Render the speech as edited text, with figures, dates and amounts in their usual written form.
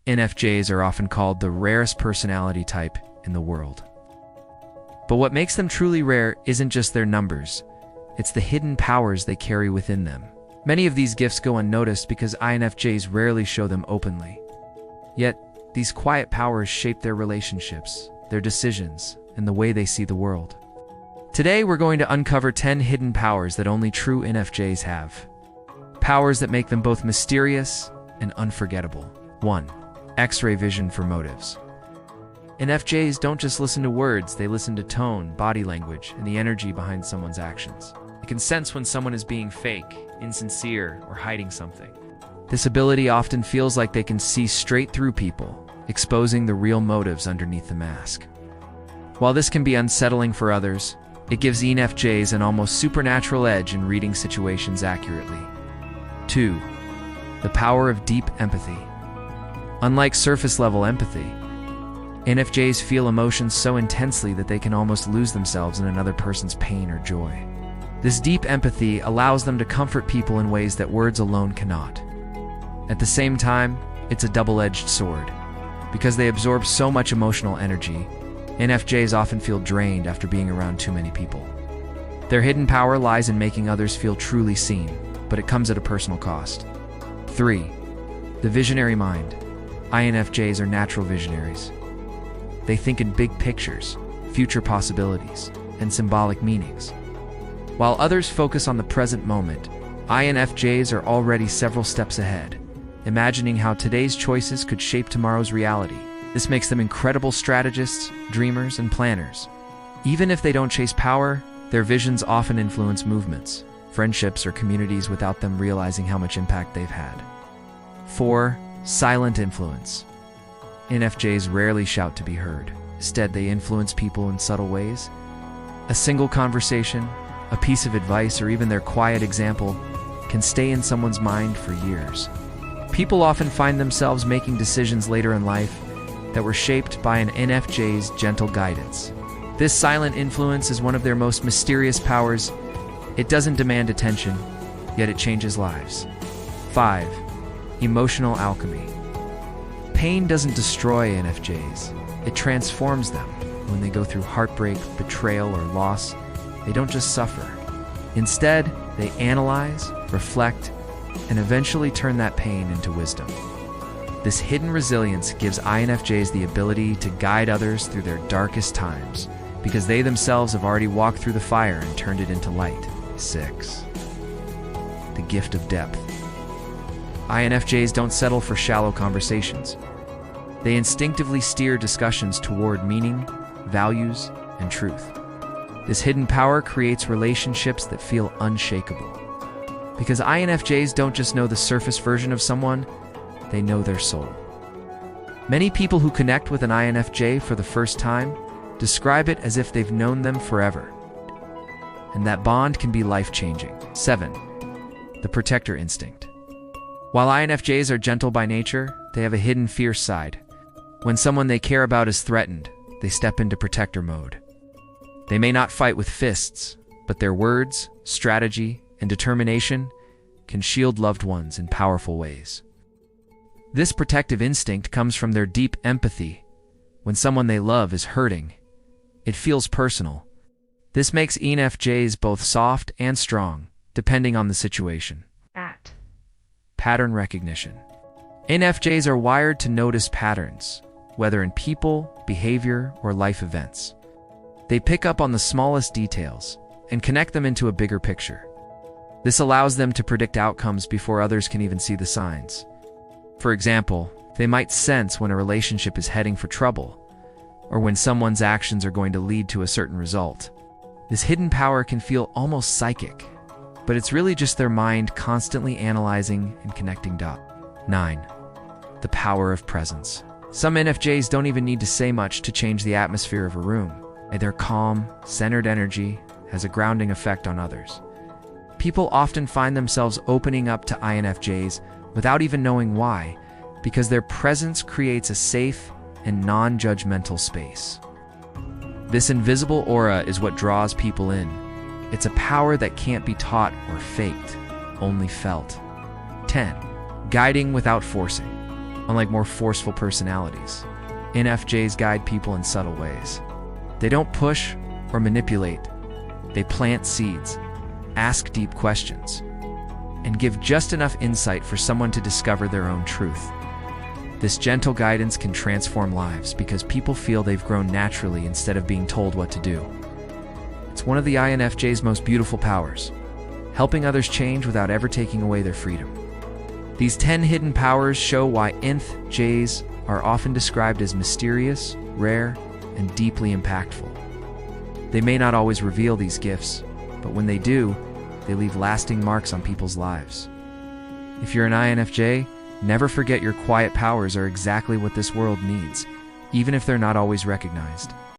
INFJs are often called the rarest personality type in the world. But what makes them truly rare isn't just their numbers, it's the hidden powers they carry within them. Many of these gifts go unnoticed because INFJs rarely show them openly. Yet, these quiet powers shape their relationships, their decisions, and the way they see the world. Today, we're going to uncover 10 hidden powers that only true INFJs have. Powers that make them both mysterious and unforgettable. 1. X-ray vision for motives. INFJs don't just listen to words, they listen to tone, body language, and the energy behind someone's actions. They can sense when someone is being fake, insincere, or hiding something. This ability often feels like they can see straight through people, exposing the real motives underneath the mask. While this can be unsettling for others, it gives INFJs an almost supernatural edge in reading situations accurately. 2. The power of deep empathy. Unlike surface-level empathy, INFJs feel emotions so intensely that they can almost lose themselves in another person's pain or joy. This deep empathy allows them to comfort people in ways that words alone cannot. At the same time, it's a double-edged sword. Because they absorb so much emotional energy, INFJs often feel drained after being around too many people. Their hidden power lies in making others feel truly seen, but it comes at a personal cost. 3. The visionary mind. INFJs are natural visionaries. They think in big pictures, future possibilities, and symbolic meanings. While others focus on the present moment, INFJs are already several steps ahead, imagining how today's choices could shape tomorrow's reality. This makes them incredible strategists, dreamers, and planners. Even if they don't chase power, their visions often influence movements, friendships, or communities without them realizing how much impact they've had. 4. Silent influence. INFJs rarely shout to be heard. Instead, they influence people in subtle ways. A single conversation, a piece of advice, or even their quiet example can stay in someone's mind for years. People often find themselves making decisions later in life that were shaped by an INFJ's gentle guidance. This silent influence is one of their most mysterious powers. It doesn't demand attention, yet it changes lives. 5. Emotional alchemy. Pain doesn't destroy INFJs, it transforms them. When they go through heartbreak, betrayal, or loss, they don't just suffer. Instead, they analyze, reflect, and eventually turn that pain into wisdom. This hidden resilience gives INFJs the ability to guide others through their darkest times, because they themselves have already walked through the fire and turned it into light. 6. The gift of depth. INFJs don't settle for shallow conversations. They instinctively steer discussions toward meaning, values, and truth. This hidden power creates relationships that feel unshakable. Because INFJs don't just know the surface version of someone, they know their soul. Many people who connect with an INFJ for the first time describe it as if they've known them forever. And that bond can be life-changing. 7. The protector instinct. While INFJs are gentle by nature, they have a hidden fierce side. When someone they care about is threatened, they step into protector mode. They may not fight with fists, but their words, strategy, and determination can shield loved ones in powerful ways. This protective instinct comes from their deep empathy. When someone they love is hurting, it feels personal. This makes INFJs both soft and strong, depending on the situation. Pattern recognition. INFJs are wired to notice patterns, whether in people, behavior, or life events. They pick up on the smallest details and connect them into a bigger picture. This allows them to predict outcomes before others can even see the signs. For example, they might sense when a relationship is heading for trouble, or when someone's actions are going to lead to a certain result. This hidden power can feel almost psychic, but it's really just their mind constantly analyzing and connecting dots. 9. The power of presence. Some INFJs don't even need to say much to change the atmosphere of a room. Their calm, centered energy has a grounding effect on others. People often find themselves opening up to INFJs without even knowing why, because their presence creates a safe and non-judgmental space. This invisible aura is what draws people in. It's a power that can't be taught or faked, only felt. 10. Guiding without forcing. unlike more forceful personalities. INFJs guide people in subtle ways. They don't push or manipulate. They plant seeds, ask deep questions, and give just enough insight for someone to discover their own truth. This gentle guidance can transform lives because people feel they've grown naturally instead of being told what to do. It's one of the INFJ's most beautiful powers, helping others change without ever taking away their freedom. These 10 hidden powers show why INFJs are often described as mysterious, rare, and deeply impactful. They may not always reveal these gifts, but when they do, they leave lasting marks on people's lives. If you're an INFJ, never forget your quiet powers are exactly what this world needs, even if they're not always recognized.